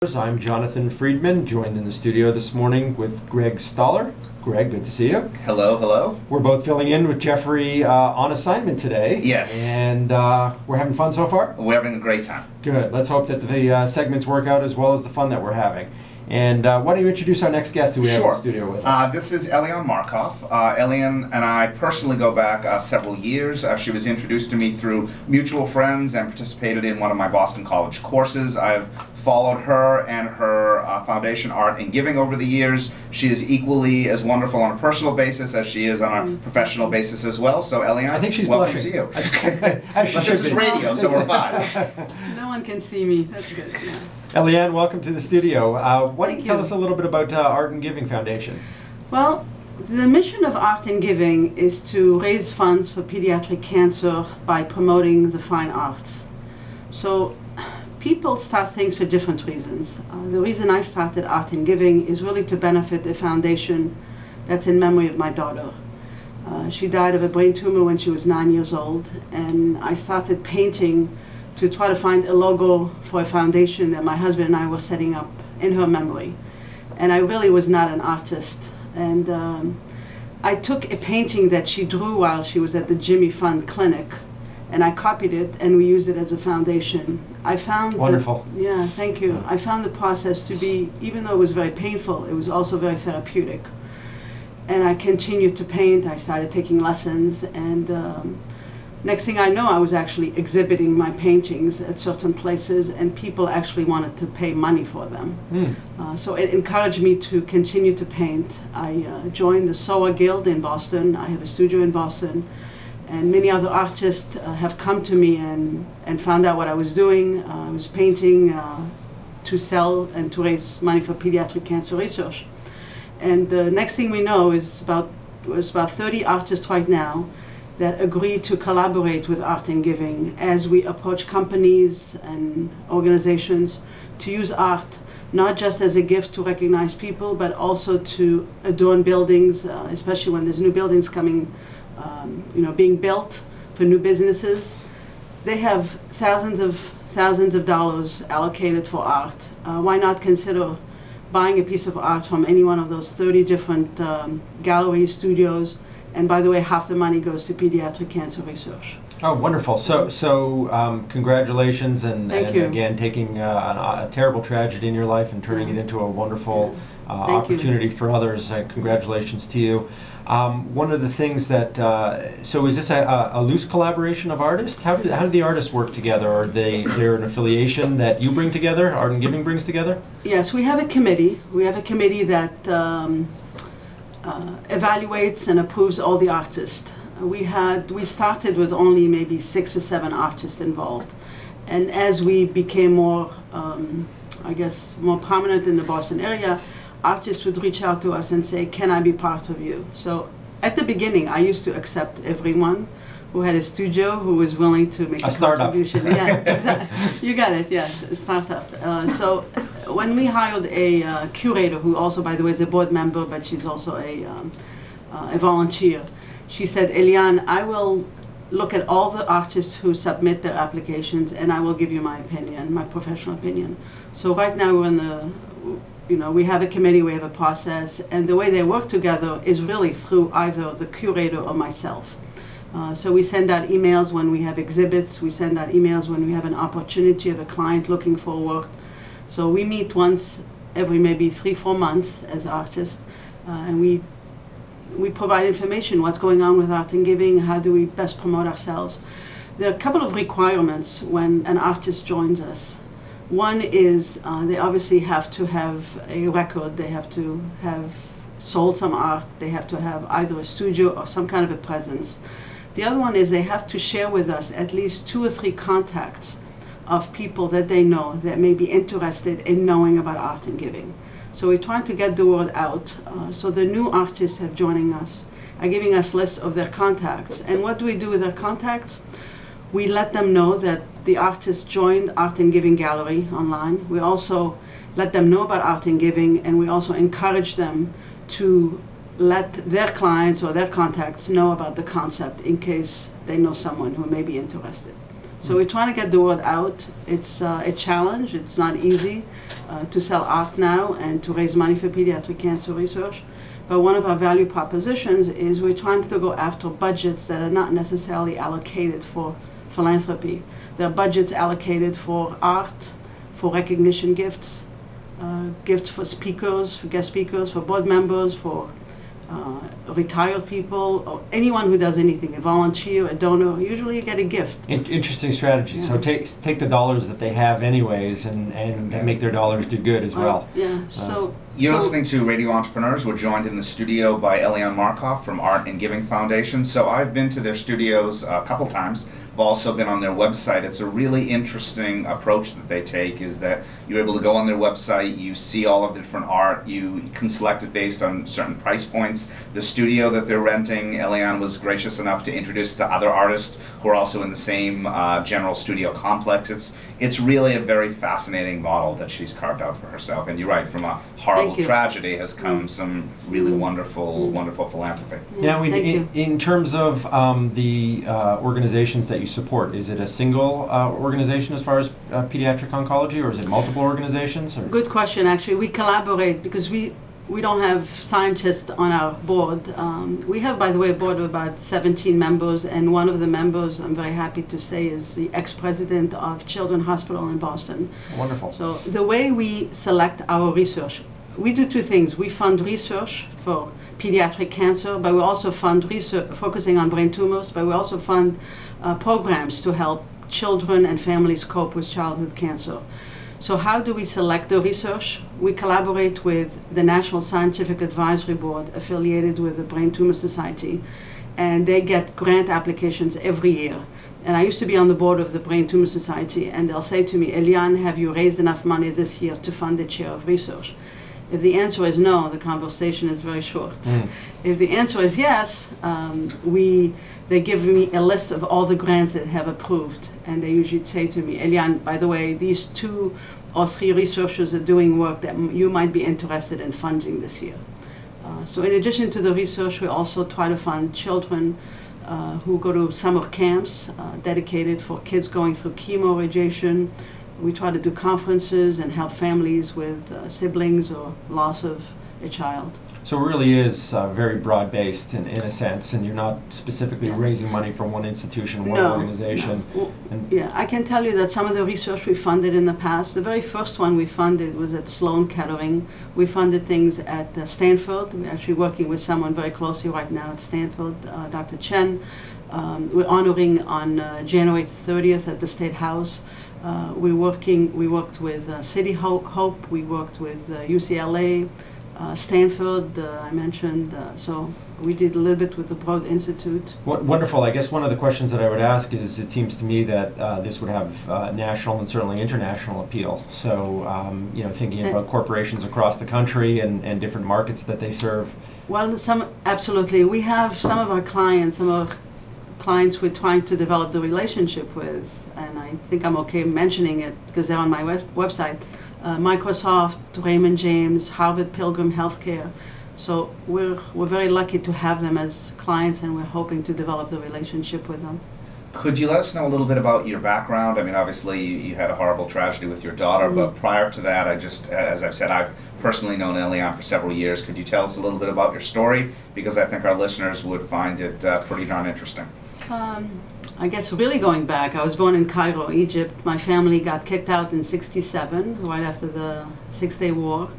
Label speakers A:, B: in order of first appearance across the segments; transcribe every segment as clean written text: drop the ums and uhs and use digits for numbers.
A: I'm Jonathan Friedman, joined in the studio this morning with Greg Stoller. Greg, good to see you.
B: Hello, hello.
A: We're both filling in with Jeffrey on assignment today.
B: Yes.
A: And we're having fun so far?
B: We're having a great time.
A: Good. Let's hope that the segments work out as well as the fun that we're having. And why don't you introduce our next guest who we have in the studio with us?
B: This is Eliane Markoff. Eliane and I personally go back several years. She was introduced to me through mutual friends and participated in one of my Boston College courses. I've followed her and her foundation, Art and Giving, over the years. She is equally as wonderful on a personal basis as she is on a professional basis as well. So Eliane,
A: I think she's
B: welcome
A: blushing.
B: to you. But this is radio, so we're fine.
C: No one can see me. That's good. Yeah.
A: Eliane, welcome to the studio. Why don't you tell
C: you.
A: us a little bit about Art and Giving Foundation?
C: Well, the mission of Art and Giving is to raise funds for pediatric cancer by promoting the fine arts. So people start things for different reasons. The reason I started Art and Giving is really to benefit the foundation that's in memory of my daughter. She died of a brain tumor when she was 9 years old, and I started painting to try to find a logo for a foundation that my husband and I were setting up in her memory. And I really was not an artist. And I took a painting that she drew while she was at the Jimmy Fund Clinic, and I copied it and we used it as a foundation. I found
A: wonderful.
C: Yeah, thank you. I found the process to be, even though it was very painful, it was also very therapeutic. And I continued to paint. I started taking lessons, and next thing I know, I was actually exhibiting my paintings at certain places, and people actually wanted to pay money for them. So it encouraged me to continue to paint. I joined the SOA Guild in Boston. I have a studio in Boston, and many other artists have come to me and found out what I was doing. I was painting to sell and to raise money for pediatric cancer research. And the next thing we know is about 30 artists right now that agree to collaborate with Art and Giving as we approach companies and organizations to use art not just as a gift to recognize people, but also to adorn buildings, especially when there's new buildings coming, being built for new businesses. They have thousands of dollars allocated for art. Why not consider buying a piece of art from any one of those 30 different galleries, studios? And by the way, half the money goes to pediatric cancer research.
A: Oh, wonderful. So congratulations, and again, taking a terrible tragedy in your life and turning it into a wonderful opportunity for others. Congratulations to you. One of the things that, so is this a loose collaboration of artists? How do the artists work together? Are they're an affiliation that you bring together, Art and Giving brings together?
C: Yes, we have a committee. We have a committee that evaluates and approves all the artists. We started with only maybe 6 or 7 artists involved, and as we became more, more prominent in the Boston area, artists would reach out to us and say, "Can I be part of you?" So at the beginning, I used to accept everyone who had a studio who was willing to make a contribution. Yeah, exactly. You got it. Yes, a startup. So when we hired a curator, who also, by the way, is a board member, but she's also a volunteer, she said, "Eliane, I will look at all the artists who submit their applications, and I will give you my opinion, my professional opinion." So right now we're in the, we have a committee, we have a process, and the way they work together is really through either the curator or myself. So we send out emails when we have exhibits, we send out emails when we have an opportunity of a client looking for work. So we meet once every maybe 3-4 months as artists, and we provide information, what's going on with Art and Giving, how do we best promote ourselves. There are a couple of requirements when an artist joins us. One is they obviously have to have a record, they have to have sold some art, they have to have either a studio or some kind of a presence. The other one is they have to share with us at least 2 or 3 contacts of people that they know that may be interested in knowing about Art and Giving. So we're trying to get the word out. So the new artists have joining us are giving us lists of their contacts. And what do we do with their contacts? We let them know that the artist joined Art and Giving Gallery online. We also let them know about Art and Giving, and we also encourage them to let their clients or their contacts know about the concept in case they know someone who may be interested. So we're trying to get the word out. It's a challenge. It's not easy to sell art now and to raise money for pediatric cancer research. But one of our value propositions is we're trying to go after budgets that are not necessarily allocated for philanthropy. They're budgets allocated for art, for recognition gifts, gifts for speakers, for guest speakers, for board members, for retired people, or anyone who does anything, a volunteer, a donor. Usually you get a gift.
A: Interesting strategy. Yeah. So take the dollars that they have anyways and make their dollars do good as well.
C: Yeah.
B: You're listening to Radio Entrepreneurs. We're joined in the studio by Eliane Markoff from Art and Giving Foundation. So I've been to their studios a couple times. I've also been on their website. It's a really interesting approach that they take, is that you're able to go on their website, you see all of the different art, you can select it based on certain price points. The studio that they're renting, Eliane was gracious enough to introduce to other artists who are also in the same general studio complex. It's really a very fascinating model that she's carved out for herself. And you're right, from a horrible tragedy has come some really wonderful philanthropy.
A: Now, in terms of the organizations that you support, is it a single organization as far as pediatric oncology, or is it multiple organizations? Or?
C: Good question, actually. We collaborate because we don't have scientists on our board. We have, by the way, a board of about 17 members, and one of the members, I'm very happy to say, is the ex-president of Children's Hospital in Boston.
A: Wonderful.
C: So the way we select our research, we do two things. We fund research for pediatric cancer, but we also fund research focusing on brain tumors, but we also fund programs to help children and families cope with childhood cancer. So how do we select the research? We collaborate with the National Scientific Advisory Board affiliated with the Brain Tumor Society, and they get grant applications every year. And I used to be on the board of the Brain Tumor Society, and they'll say to me, Eliane, have you raised enough money this year to fund a chair of research? If the answer is no, the conversation is very short. If the answer is yes, they give me a list of all the grants that have approved, and they usually say to me, Eliane, by the way, these 2 or 3 researchers are doing work that you might be interested in funding this year. So in addition to the research, we also try to fund children who go to summer camps dedicated for kids going through chemo, radiation. We try to do conferences and help families with siblings or loss of a child.
A: So it really is very broad-based in a sense, and you're not specifically raising money for one institution, one organization.
C: No. Well, I can tell you that some of the research we funded in the past, the very first one we funded was at Sloan Kettering. We funded things at Stanford. We're actually working with someone very closely right now at Stanford, Dr. Chen. We're honoring on January 30th at the State House. We worked with City Hope, we worked with UCLA, Stanford, I mentioned, so we did a little bit with the Broad Institute.
A: Wonderful. I guess one of the questions that I would ask is, it seems to me that this would have national and certainly international appeal. So, thinking about corporations across the country and different markets that they serve.
C: Well, absolutely. We have some of our clients we're trying to develop the relationship with, and I think I'm okay mentioning it because they're on my website. Microsoft, Raymond James, Harvard Pilgrim Healthcare. So we're very lucky to have them as clients, and we're hoping to develop the relationship with them.
B: Could you let us know a little bit about your background? I mean, obviously you had a horrible tragedy with your daughter, but prior to that, as I've said, I've personally known Eliane for several years. Could you tell us a little bit about your story? Because I think our listeners would find it pretty darn interesting.
C: I guess really going back, I was born in Cairo, Egypt. My family got kicked out in '67, right after the Six-Day War.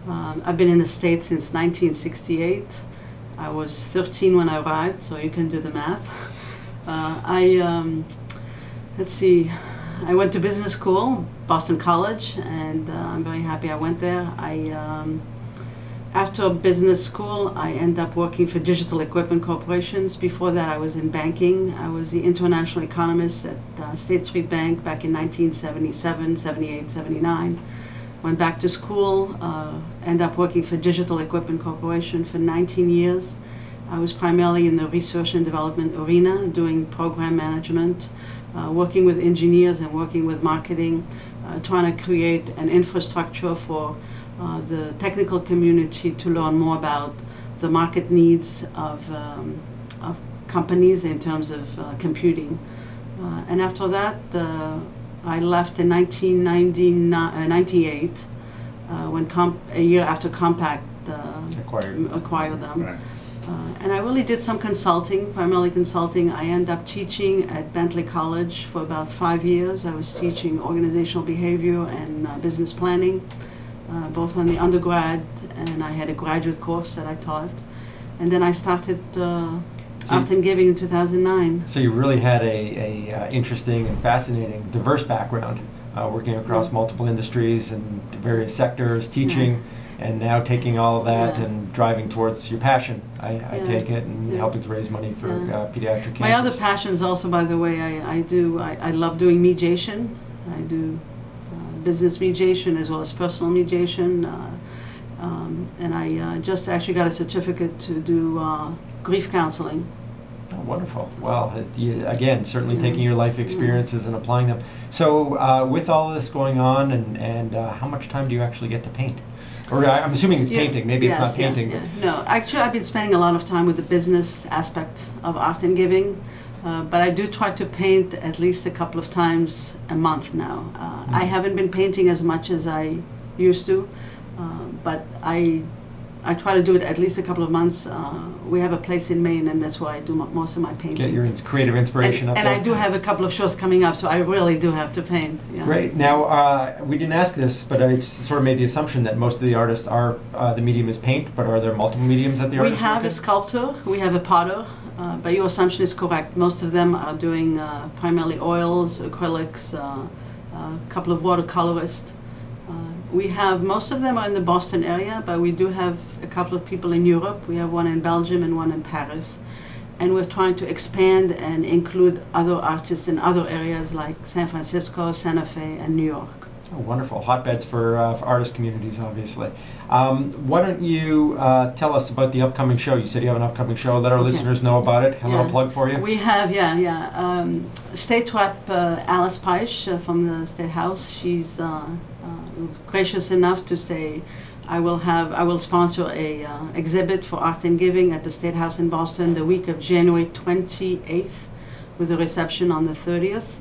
C: I've been in the States since 1968. I was 13 when I arrived, so you can do the math. Let's see, I went to business school, Boston College, and I'm very happy I went there. After business school, I ended up working for digital equipment corporations. Before that, I was in banking. I was the international economist at State Street Bank back in 1977, 78, 79. Went back to school, ended up working for Digital Equipment Corporation for 19 years. I was primarily in the research and development arena, doing program management, working with engineers and working with marketing, trying to create an infrastructure for the technical community to learn more about the market needs of companies in terms of computing. And after that, I left in 1998, when a year after Compact acquired them.
B: Right.
C: And I really did some consulting, primarily consulting. I ended up teaching at Bentley College for about 5 years. I was teaching organizational behavior and business planning, both on the undergrad, and I had a graduate course that I taught. And then I started Art and Giving in 2009.
A: So you really had a interesting and fascinating, diverse background, working across multiple industries and various sectors, teaching, and now taking all of that and driving towards your passion, I take it, and helping to raise money for pediatric cancers.
C: My other passions also, by the way, I love doing mediation. I do business mediation as well as personal mediation. And I just actually got a certificate to do grief counseling.
A: Oh, wonderful. Well, again, certainly taking your life experiences and applying them. So with all of this going on, and how much time do you actually get to paint? Or I'm assuming it's painting. Maybe it's not painting.
C: No, actually I've been spending a lot of time with the business aspect of Art and Giving. But I do try to paint at least a couple of times a month now. I haven't been painting as much as I used to, but I try to do it at least a couple of months. We have a place in Maine, and that's where I do most of my painting.
A: Get your creative inspiration up there.
C: And I do have a couple of shows coming up, so I really do have to paint. Yeah.
A: Great. Now, we didn't ask this, but I sort of made the assumption that most of the artists are, the medium is paint, but are there multiple mediums that the artists
C: We have a sculptor, we have a potter, but your assumption is correct. Most of them are doing primarily oils, acrylics, a couple of watercolorists. Most of them are in the Boston area, but we do have a couple of people in Europe. We have one in Belgium and one in Paris. And we're trying to expand and include other artists in other areas like San Francisco, Santa Fe, and New York.
A: Oh, wonderful. Hotbeds for artist communities, obviously. Why don't you tell us about the upcoming show? You said you have an upcoming show. Let our listeners know about it. A little plug for you.
C: We have, State Rep Alice Peisch from the State House. She's gracious enough to say, I will sponsor a exhibit for Art and Giving at the State House in Boston the week of January 28th, with a reception on the 30th.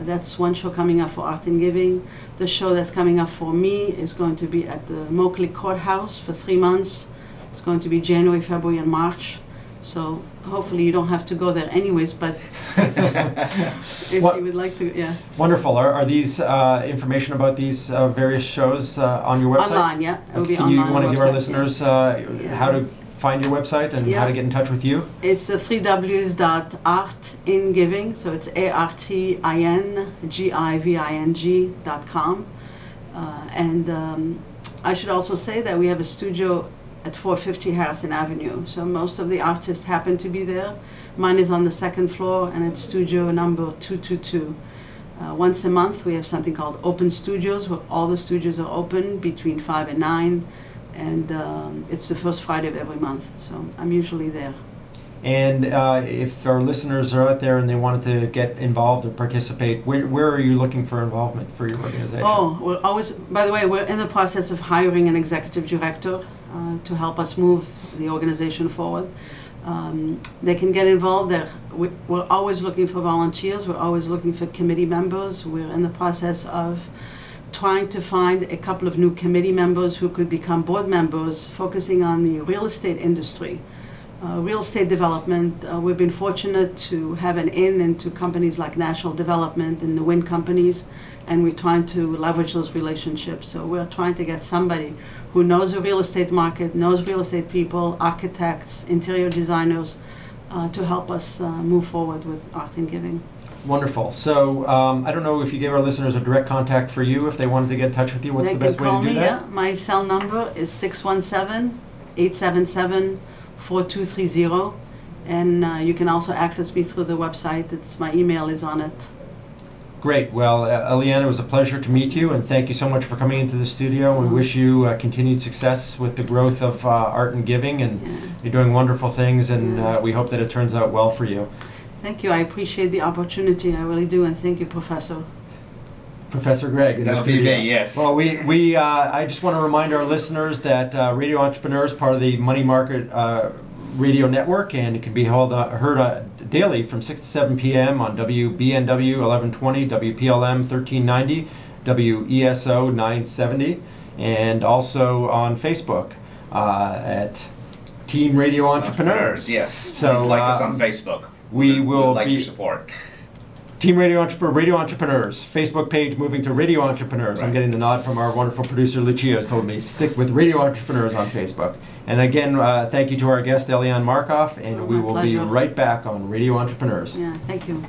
C: That's one show coming up for Art and Giving. The show that's coming up for me is going to be at the Moakley Courthouse for 3 months. It's going to be January, February, and March. So hopefully you don't have to go there anyways, but if you would like to,
A: Wonderful. Are these information about these various shows on your website?
C: Online, yeah. It will be
A: Can
C: online.
A: You want to give our listeners how to find your website and how to get in touch with you?
C: It's 3Ws.artingiving, so it's ARTINGIVING.com. And I should also say that we have a studio at 450 Harrison Avenue. So most of the artists happen to be there. Mine is on the second floor, and it's studio number 222. Once a month, we have something called Open Studios, where all the studios are open between 5 and 9, and it's the first Friday of every month. So I'm usually there.
A: And if our listeners are out there and they wanted to get involved or participate, where are you looking for involvement for your organization?
C: Oh, we're always, by the way, we're in the process of hiring an executive director to help us move the organization forward. They can get involved. We're always looking for volunteers. We're always looking for committee members. We're in the process of trying to find a couple of new committee members who could become board members, focusing on the real estate industry. Real estate development, we've been fortunate to have an in into companies like National Development and the wind companies, and we're trying to leverage those relationships. So we're trying to get somebody who knows the real estate market, knows real estate people, architects, interior designers, to help us move forward with Art and Giving.
A: Wonderful. So I don't know if you gave our listeners a direct contact for you, if they wanted to get in touch with you, what's the best way to do that?
C: Yeah. My cell number is 617-877-4230, and you can also access me through the website. My email is on it.
A: Great. Well, Eliane, it was a pleasure to meet you, and thank you so much for coming into the studio. We wish you continued success with the growth of Art and Giving, and you're doing wonderful things, and we hope that it turns out well for you.
C: Thank you. I appreciate the opportunity. I really do, and thank you, Professor.
A: Professor Greg.
B: Nice to meet you, yes.
A: Well, I just want to remind our listeners that Radio Entrepreneur is part of the Money Market Radio Network, and it can be heard daily from 6 to 7 p.m. on WBNW 1120, WPLM 1390, WESO 970, and also on Facebook at Team Radio Entrepreneurs.
B: Yes,
A: So,
B: please like us on Facebook.
A: We will
B: like
A: be
B: your support.
A: Team Radio Entrepreneurs, Facebook page moving to Radio Entrepreneurs.
B: Right.
A: I'm getting the nod from our wonderful producer, Lucia, has told me stick with Radio Entrepreneurs on Facebook. And again, thank you to our guest, Eliane Markoff, and we will be
C: pleasure.
A: right back on Radio Entrepreneurs.
C: Yeah, thank you.